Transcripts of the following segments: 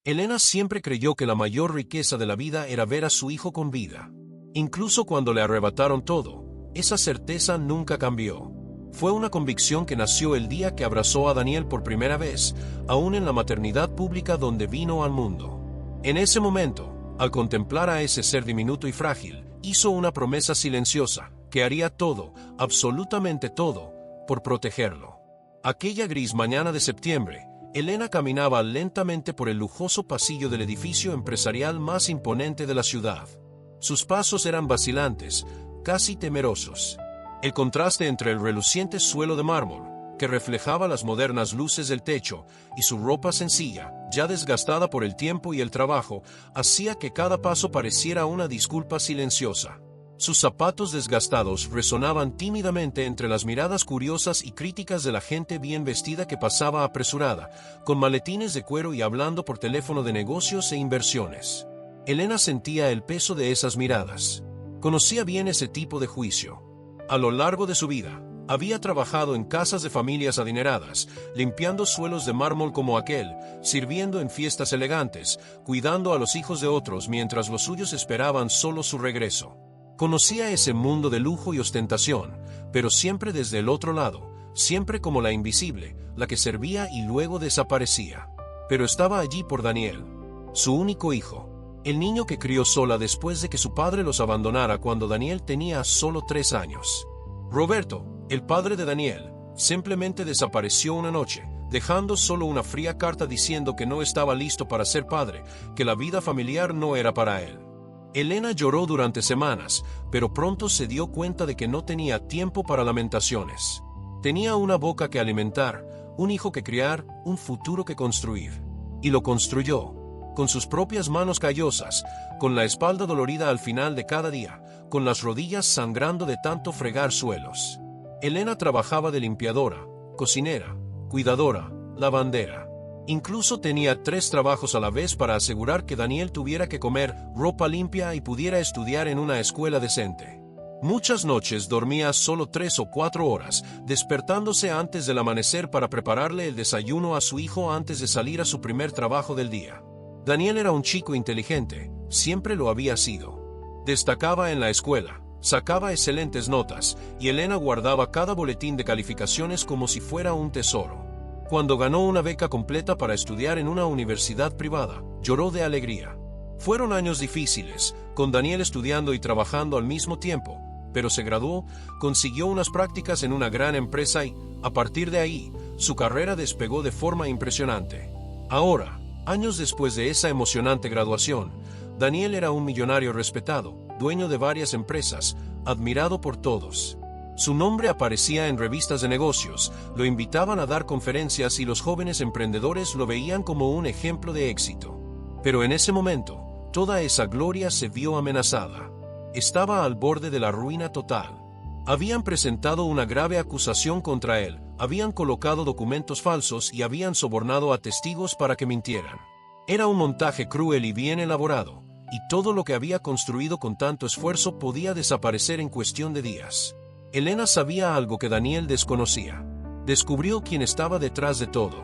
Elena siempre creyó que la mayor riqueza de la vida era ver a su hijo con vida. Incluso cuando le arrebataron todo, esa certeza nunca cambió. Fue una convicción que nació el día que abrazó a Daniel por primera vez, aún en la maternidad pública donde vino al mundo. En ese momento, al contemplar a ese ser diminuto y frágil, hizo una promesa silenciosa, que haría todo, absolutamente todo, por protegerlo. Aquella gris mañana de septiembre, Elena caminaba lentamente por el lujoso pasillo del edificio empresarial más imponente de la ciudad. Sus pasos eran vacilantes, casi temerosos. El contraste entre el reluciente suelo de mármol, que reflejaba las modernas luces del techo, y su ropa sencilla, ya desgastada por el tiempo y el trabajo, hacía que cada paso pareciera una disculpa silenciosa. Sus zapatos desgastados resonaban tímidamente entre las miradas curiosas y críticas de la gente bien vestida que pasaba apresurada, con maletines de cuero y hablando por teléfono de negocios e inversiones. Elena sentía el peso de esas miradas. Conocía bien ese tipo de juicio. A lo largo de su vida, había trabajado en casas de familias adineradas, limpiando suelos de mármol como aquel, sirviendo en fiestas elegantes, cuidando a los hijos de otros mientras los suyos esperaban solo su regreso. Conocía ese mundo de lujo y ostentación, pero siempre desde el otro lado, siempre como la invisible, la que servía y luego desaparecía. Pero estaba allí por Daniel, su único hijo, el niño que crió sola después de que su padre los abandonara cuando Daniel tenía solo 3 años. Roberto, el padre de Daniel, simplemente desapareció una noche, dejando solo una fría carta diciendo que no estaba listo para ser padre, que la vida familiar no era para él. Elena lloró durante semanas, pero pronto se dio cuenta de que no tenía tiempo para lamentaciones. Tenía una boca que alimentar, un hijo que criar, un futuro que construir. Y lo construyó, con sus propias manos callosas, con la espalda dolorida al final de cada día, con las rodillas sangrando de tanto fregar suelos. Elena trabajaba de limpiadora, cocinera, cuidadora, lavandera. Incluso tenía 3 trabajos a la vez para asegurar que Daniel tuviera que comer ropa limpia y pudiera estudiar en una escuela decente. Muchas noches dormía solo 3 o 4 horas, despertándose antes del amanecer para prepararle el desayuno a su hijo antes de salir a su primer trabajo del día. Daniel era un chico inteligente, siempre lo había sido. Destacaba en la escuela, sacaba excelentes notas, y Elena guardaba cada boletín de calificaciones como si fuera un tesoro. Cuando ganó una beca completa para estudiar en una universidad privada, lloró de alegría. Fueron años difíciles, con Daniel estudiando y trabajando al mismo tiempo, pero se graduó, consiguió unas prácticas en una gran empresa y, a partir de ahí, su carrera despegó de forma impresionante. Ahora, años después de esa emocionante graduación, Daniel era un millonario respetado, dueño de varias empresas, admirado por todos. Su nombre aparecía en revistas de negocios, lo invitaban a dar conferencias y los jóvenes emprendedores lo veían como un ejemplo de éxito. Pero en ese momento, toda esa gloria se vio amenazada. Estaba al borde de la ruina total. Habían presentado una grave acusación contra él, habían colocado documentos falsos y habían sobornado a testigos para que mintieran. Era un montaje cruel y bien elaborado, y todo lo que había construido con tanto esfuerzo podía desaparecer en cuestión de días. Elena sabía algo que Daniel desconocía. Descubrió quién estaba detrás de todo.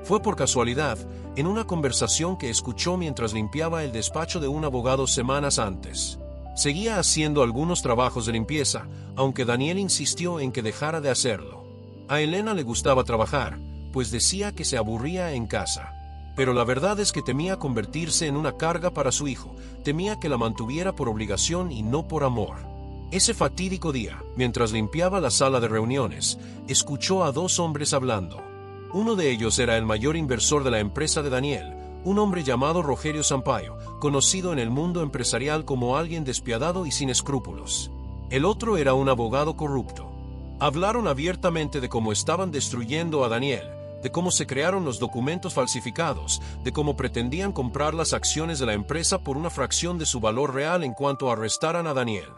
Fue por casualidad, en una conversación que escuchó mientras limpiaba el despacho de un abogado semanas antes. Seguía haciendo algunos trabajos de limpieza, aunque Daniel insistió en que dejara de hacerlo. A Elena le gustaba trabajar, pues decía que se aburría en casa. Pero la verdad es que temía convertirse en una carga para su hijo, temía que la mantuviera por obligación y no por amor. Ese fatídico día, mientras limpiaba la sala de reuniones, escuchó a 2 hombres hablando. Uno de ellos era el mayor inversor de la empresa de Daniel, un hombre llamado Rogerio Sampaio, conocido en el mundo empresarial como alguien despiadado y sin escrúpulos. El otro era un abogado corrupto. Hablaron abiertamente de cómo estaban destruyendo a Daniel, de cómo se crearon los documentos falsificados, de cómo pretendían comprar las acciones de la empresa por una fracción de su valor real en cuanto arrestaran a Daniel.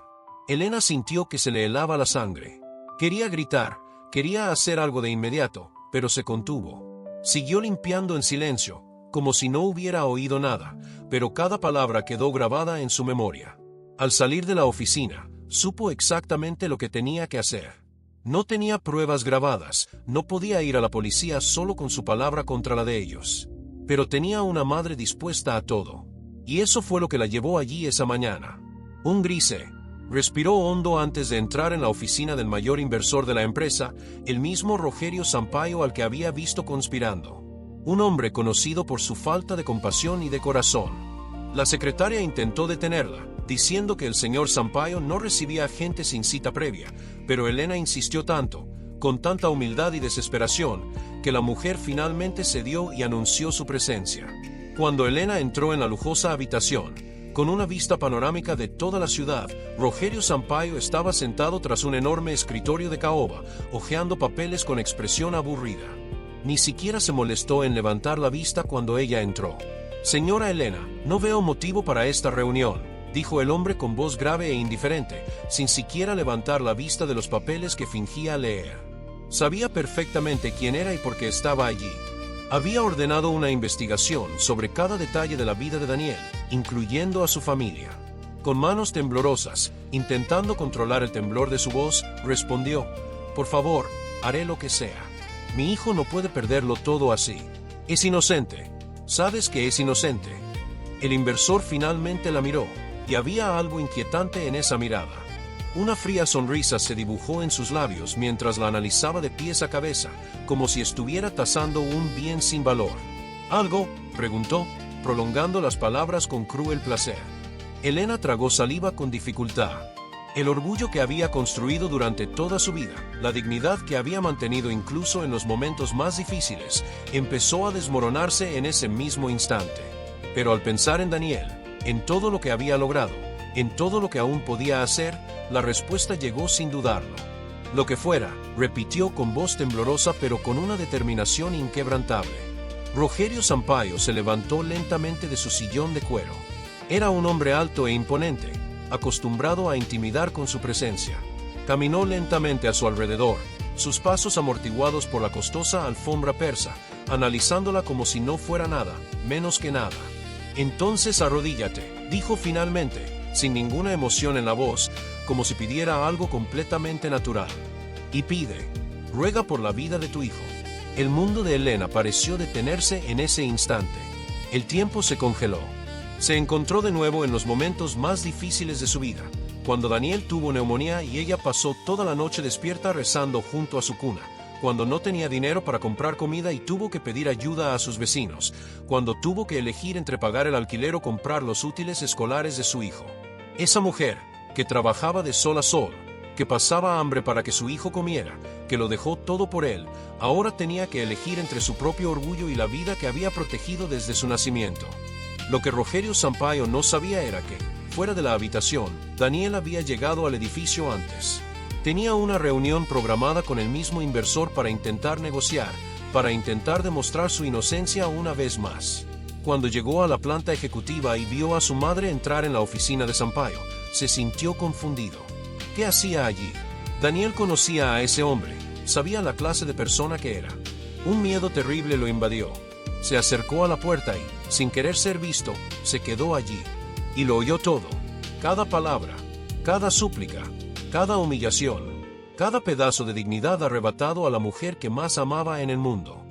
Elena sintió que se le helaba la sangre. Quería gritar, quería hacer algo de inmediato, pero se contuvo. Siguió limpiando en silencio, como si no hubiera oído nada, pero cada palabra quedó grabada en su memoria. Al salir de la oficina, supo exactamente lo que tenía que hacer. No tenía pruebas grabadas, no podía ir a la policía solo con su palabra contra la de ellos. pero tenía una madre dispuesta a todo. Y eso fue lo que la llevó allí esa mañana. Un grise. Respiró hondo antes de entrar en la oficina del mayor inversor de la empresa, el mismo Rogerio Sampaio al que había visto conspirando. Un hombre conocido por su falta de compasión y de corazón. La secretaria intentó detenerla, diciendo que el señor Sampaio no recibía gente sin cita previa, pero Elena insistió tanto, con tanta humildad y desesperación, que la mujer finalmente cedió y anunció su presencia. Cuando Elena entró en la lujosa habitación, con una vista panorámica de toda la ciudad, Rogerio Sampaio estaba sentado tras un enorme escritorio de caoba, hojeando papeles con expresión aburrida. Ni siquiera se molestó en levantar la vista cuando ella entró. «Señora Elena, no veo motivo para esta reunión», dijo el hombre con voz grave e indiferente, sin siquiera levantar la vista de los papeles que fingía leer. Sabía perfectamente quién era y por qué estaba allí. Había ordenado una investigación sobre cada detalle de la vida de Daniel, incluyendo a su familia. Con manos temblorosas, intentando controlar el temblor de su voz, respondió: «Por favor, haré lo que sea. Mi hijo no puede perderlo todo así. Es inocente. Sabes que es inocente». El inversor finalmente la miró, y había algo inquietante en esa mirada. Una fría sonrisa se dibujó en sus labios mientras la analizaba de pies a cabeza, como si estuviera tasando un bien sin valor. «¿Algo?», preguntó, prolongando las palabras con cruel placer. Elena tragó saliva con dificultad. El orgullo que había construido durante toda su vida, la dignidad que había mantenido incluso en los momentos más difíciles, empezó a desmoronarse en ese mismo instante. Pero al pensar en Daniel, en todo lo que había logrado, en todo lo que aún podía hacer, la respuesta llegó sin dudarlo. «Lo que fuera», repitió con voz temblorosa pero con una determinación inquebrantable. Rogerio Sampaio se levantó lentamente de su sillón de cuero. Era un hombre alto e imponente, acostumbrado a intimidar con su presencia. Caminó lentamente a su alrededor, sus pasos amortiguados por la costosa alfombra persa, analizándola como si no fuera nada, menos que nada. «Entonces arrodíllate», dijo finalmente, sin ninguna emoción en la voz, como si pidiera algo completamente natural. «Y pide, ruega por la vida de tu hijo». El mundo de Elena pareció detenerse en ese instante. El tiempo se congeló. Se encontró de nuevo en los momentos más difíciles de su vida, cuando Daniel tuvo neumonía y ella pasó toda la noche despierta rezando junto a su cuna, cuando no tenía dinero para comprar comida y tuvo que pedir ayuda a sus vecinos, cuando tuvo que elegir entre pagar el alquiler o comprar los útiles escolares de su hijo. Esa mujer, que trabajaba de sol a sol, que pasaba hambre para que su hijo comiera, que lo dejó todo por él, ahora tenía que elegir entre su propio orgullo y la vida que había protegido desde su nacimiento. Lo que Rogerio Sampaio no sabía era que, fuera de la habitación, Daniel había llegado al edificio antes. Tenía una reunión programada con el mismo inversor para intentar negociar, para intentar demostrar su inocencia una vez más. Cuando llegó a la planta ejecutiva y vio a su madre entrar en la oficina de Sampaio, se sintió confundido. ¿Qué hacía allí? Daniel conocía a ese hombre, sabía la clase de persona que era. Un miedo terrible lo invadió. Se acercó a la puerta y, sin querer ser visto, se quedó allí. Y lo oyó todo. Cada palabra, cada súplica, cada humillación, cada pedazo de dignidad arrebatado a la mujer que más amaba en el mundo.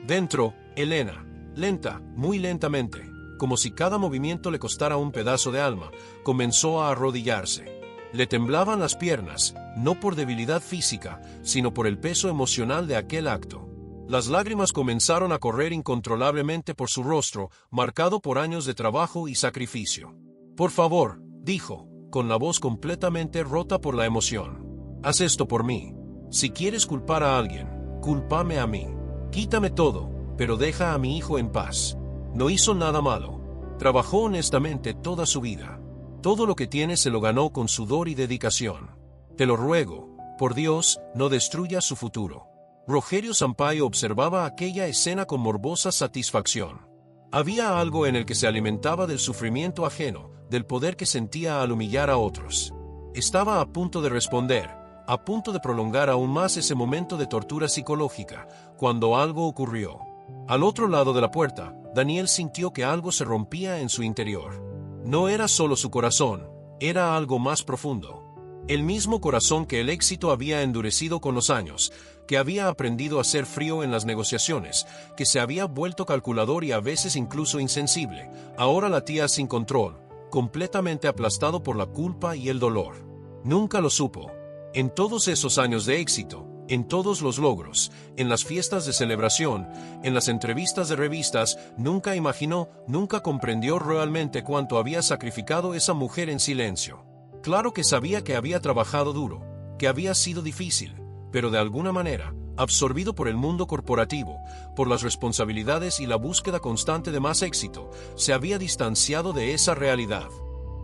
Dentro, Elena, lenta, muy lentamente, como si cada movimiento le costara un pedazo de alma, comenzó a arrodillarse. Le temblaban las piernas, no por debilidad física, sino por el peso emocional de aquel acto. Las lágrimas comenzaron a correr incontrolablemente por su rostro, marcado por años de trabajo y sacrificio. «Por favor», dijo, con la voz completamente rota por la emoción. «Haz esto por mí. Si quieres culpar a alguien, cúlpame a mí. Quítame todo, pero deja a mi hijo en paz. No hizo nada malo. Trabajó honestamente toda su vida. Todo lo que tiene se lo ganó con sudor y dedicación. Te lo ruego, por Dios, no destruyas su futuro». Rogerio Sampaio observaba aquella escena con morbosa satisfacción. Había algo en el que se alimentaba del sufrimiento ajeno, del poder que sentía al humillar a otros. Estaba a punto de responder, a punto de prolongar aún más ese momento de tortura psicológica, cuando algo ocurrió. Al otro lado de la puerta, Daniel sintió que algo se rompía en su interior. No era solo su corazón, era algo más profundo. El mismo corazón que el éxito había endurecido con los años, que había aprendido a ser frío en las negociaciones, que se había vuelto calculador y a veces incluso insensible, ahora latía sin control, completamente aplastado por la culpa y el dolor. Nunca lo supo. En todos esos años de éxito, en todos los logros, en las fiestas de celebración, en las entrevistas de revistas, nunca imaginó, nunca comprendió realmente cuánto había sacrificado esa mujer en silencio. Claro que sabía que había trabajado duro, que había sido difícil, pero de alguna manera, absorbido por el mundo corporativo, por las responsabilidades y la búsqueda constante de más éxito, se había distanciado de esa realidad.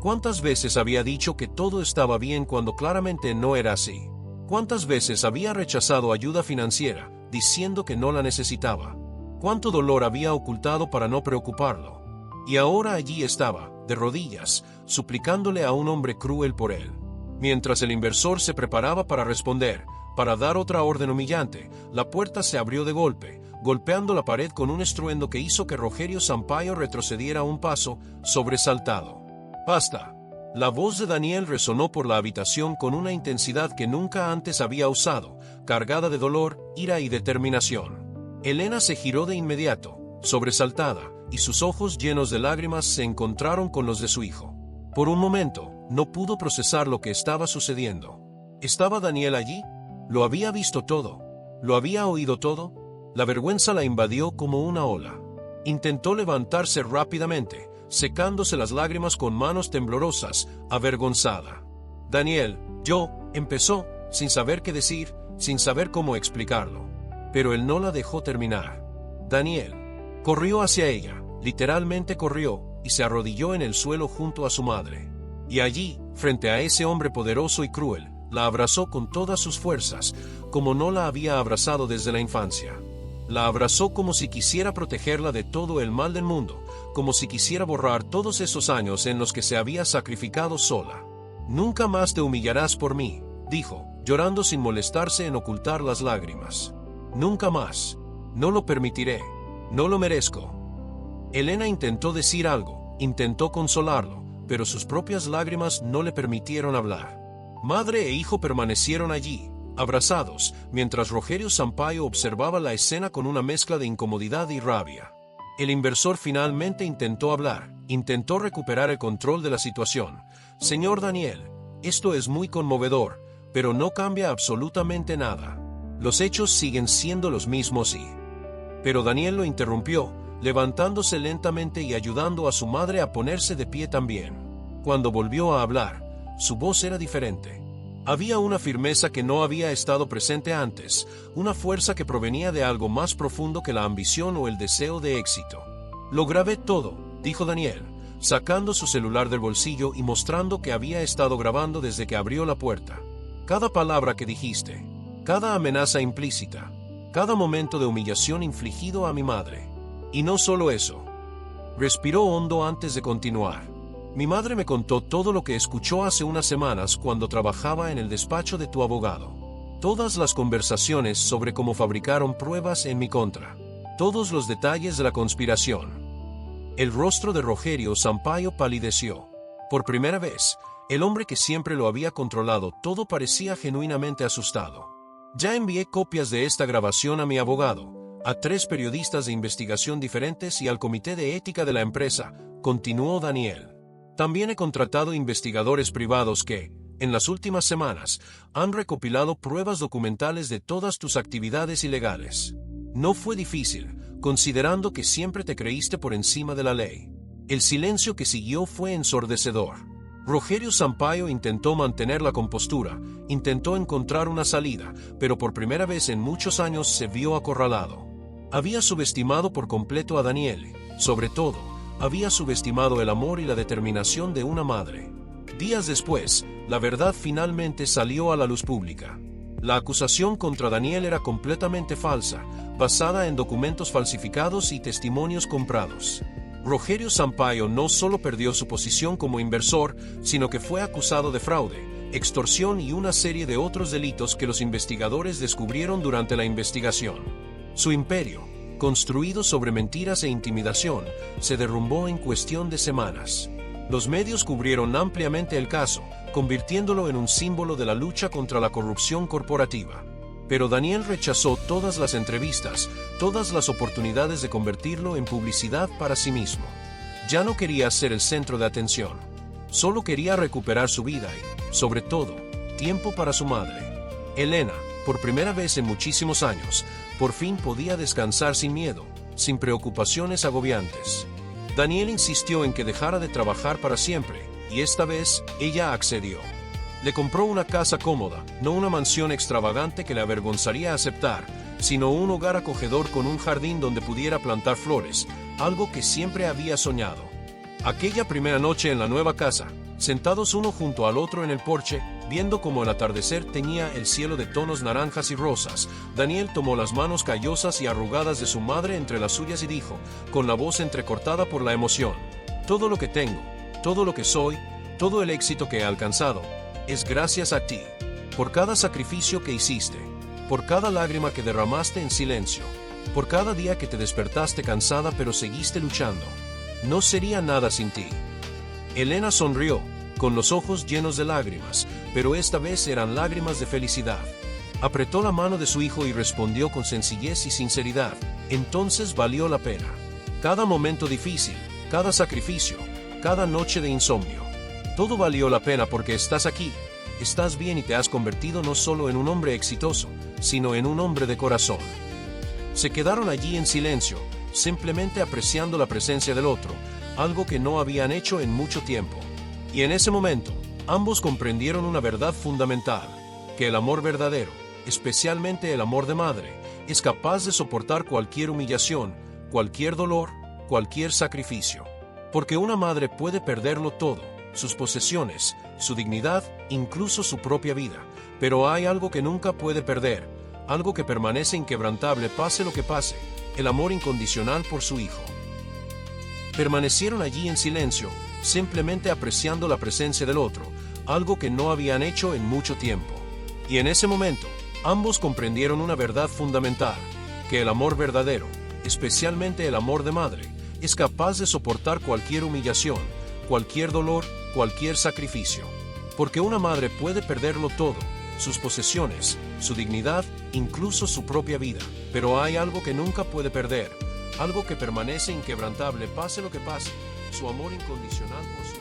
¿Cuántas veces había dicho que todo estaba bien cuando claramente no era así? ¿Cuántas veces había rechazado ayuda financiera, diciendo que no la necesitaba? ¿Cuánto dolor había ocultado para no preocuparlo? Y ahora allí estaba, de rodillas, suplicándole a un hombre cruel por él. Mientras el inversor se preparaba para responder, para dar otra orden humillante, la puerta se abrió de golpe, golpeando la pared con un estruendo que hizo que Rogerio Sampaio retrocediera un paso, sobresaltado. ¡Basta! La voz de Daniel resonó por la habitación con una intensidad que nunca antes había usado, cargada de dolor, ira y determinación. Elena se giró de inmediato, sobresaltada, y sus ojos llenos de lágrimas se encontraron con los de su hijo. Por un momento, no pudo procesar lo que estaba sucediendo. ¿Estaba Daniel allí? ¿Lo había visto todo? ¿Lo había oído todo? La vergüenza la invadió como una ola. Intentó levantarse rápidamente, secándose las lágrimas con manos temblorosas, avergonzada. Daniel, empezó, sin saber qué decir, sin saber cómo explicarlo. Pero él no la dejó terminar. Daniel corrió hacia ella, literalmente corrió, y se arrodilló en el suelo junto a su madre. Y allí, frente a ese hombre poderoso y cruel, la abrazó con todas sus fuerzas, como no la había abrazado desde la infancia. La abrazó como si quisiera protegerla de todo el mal del mundo, como si quisiera borrar todos esos años en los que se había sacrificado sola. «Nunca más te humillarás por mí», dijo, llorando sin molestarse en ocultar las lágrimas. «Nunca más. No lo permitiré. No lo merezco». Elena intentó decir algo, intentó consolarlo, pero sus propias lágrimas no le permitieron hablar. Madre e hijo permanecieron allí, abrazados, mientras Rogerio Sampaio observaba la escena con una mezcla de incomodidad y rabia. El inversor finalmente intentó hablar, intentó recuperar el control de la situación. «Señor Daniel, esto es muy conmovedor, pero no cambia absolutamente nada. Los hechos siguen siendo los mismos y...». Pero Daniel lo interrumpió, levantándose lentamente y ayudando a su madre a ponerse de pie también. Cuando volvió a hablar, su voz era diferente. Había una firmeza que no había estado presente antes, una fuerza que provenía de algo más profundo que la ambición o el deseo de éxito. «Lo grabé todo», dijo Daniel, sacando su celular del bolsillo y mostrando que había estado grabando desde que abrió la puerta. «Cada palabra que dijiste, cada amenaza implícita, cada momento de humillación infligido a mi madre. Y no solo eso». Respiró hondo antes de continuar. «Mi madre me contó todo lo que escuchó hace unas semanas cuando trabajaba en el despacho de tu abogado. Todas las conversaciones sobre cómo fabricaron pruebas en mi contra. Todos los detalles de la conspiración». El rostro de Rogerio Sampaio palideció. Por primera vez, el hombre que siempre lo había controlado todo parecía genuinamente asustado. «Ya envié copias de esta grabación a mi abogado, a 3 periodistas de investigación diferentes y al comité de ética de la empresa», continuó Daniel. «También he contratado investigadores privados que, en las últimas semanas, han recopilado pruebas documentales de todas tus actividades ilegales. No fue difícil, considerando que siempre te creíste por encima de la ley». El silencio que siguió fue ensordecedor. Rogerio Sampaio intentó mantener la compostura, intentó encontrar una salida, pero por primera vez en muchos años se vio acorralado. Había subestimado por completo a Daniel, sobre todo, había subestimado el amor y la determinación de una madre. Días después, la verdad finalmente salió a la luz pública. La acusación contra Daniel era completamente falsa, basada en documentos falsificados y testimonios comprados. Rogerio Sampaio no solo perdió su posición como inversor, sino que fue acusado de fraude, extorsión y una serie de otros delitos que los investigadores descubrieron durante la investigación. Su imperio, construido sobre mentiras e intimidación, se derrumbó en cuestión de semanas. Los medios cubrieron ampliamente el caso, convirtiéndolo en un símbolo de la lucha contra la corrupción corporativa. Pero Daniel rechazó todas las entrevistas, todas las oportunidades de convertirlo en publicidad para sí mismo. Ya no quería ser el centro de atención. Solo quería recuperar su vida y, sobre todo, tiempo para su madre. Elena, por primera vez en muchísimos años, por fin podía descansar sin miedo, sin preocupaciones agobiantes. Daniel insistió en que dejara de trabajar para siempre, y esta vez ella accedió. Le compró una casa cómoda, no una mansión extravagante que le avergonzaría aceptar, sino un hogar acogedor con un jardín donde pudiera plantar flores, algo que siempre había soñado. Aquella primera noche en la nueva casa, sentados uno junto al otro en el porche, viendo cómo el atardecer teñía el cielo de tonos naranjas y rosas, Daniel tomó las manos callosas y arrugadas de su madre entre las suyas y dijo, con la voz entrecortada por la emoción: todo lo que tengo, todo lo que soy, todo el éxito que he alcanzado, es gracias a ti, por cada sacrificio que hiciste, por cada lágrima que derramaste en silencio, por cada día que te despertaste cansada pero seguiste luchando. No sería nada sin ti. Elena sonrió, con los ojos llenos de lágrimas, pero esta vez eran lágrimas de felicidad. Apretó la mano de su hijo y respondió con sencillez y sinceridad: entonces valió la pena. Cada momento difícil, cada sacrificio, cada noche de insomnio. Todo valió la pena porque estás aquí, estás bien y te has convertido no solo en un hombre exitoso, sino en un hombre de corazón. Se quedaron allí en silencio, simplemente apreciando la presencia del otro, algo que no habían hecho en mucho tiempo. Y en ese momento, ambos comprendieron una verdad fundamental, que el amor verdadero, especialmente el amor de madre, es capaz de soportar cualquier humillación, cualquier dolor, cualquier sacrificio. Porque una madre puede perderlo todo, sus posesiones, su dignidad, incluso su propia vida, pero hay algo que nunca puede perder, algo que permanece inquebrantable pase lo que pase: el amor incondicional por su hijo. Permanecieron allí en silencio, simplemente apreciando la presencia del otro, algo que no habían hecho en mucho tiempo. Y en ese momento, ambos comprendieron una verdad fundamental, que el amor verdadero, especialmente el amor de madre, es capaz de soportar cualquier humillación, cualquier dolor, cualquier sacrificio. Porque una madre puede perderlo todo, sus posesiones, su dignidad, incluso su propia vida, pero hay algo que nunca puede perder, algo que permanece inquebrantable pase lo que pase: su amor incondicional por su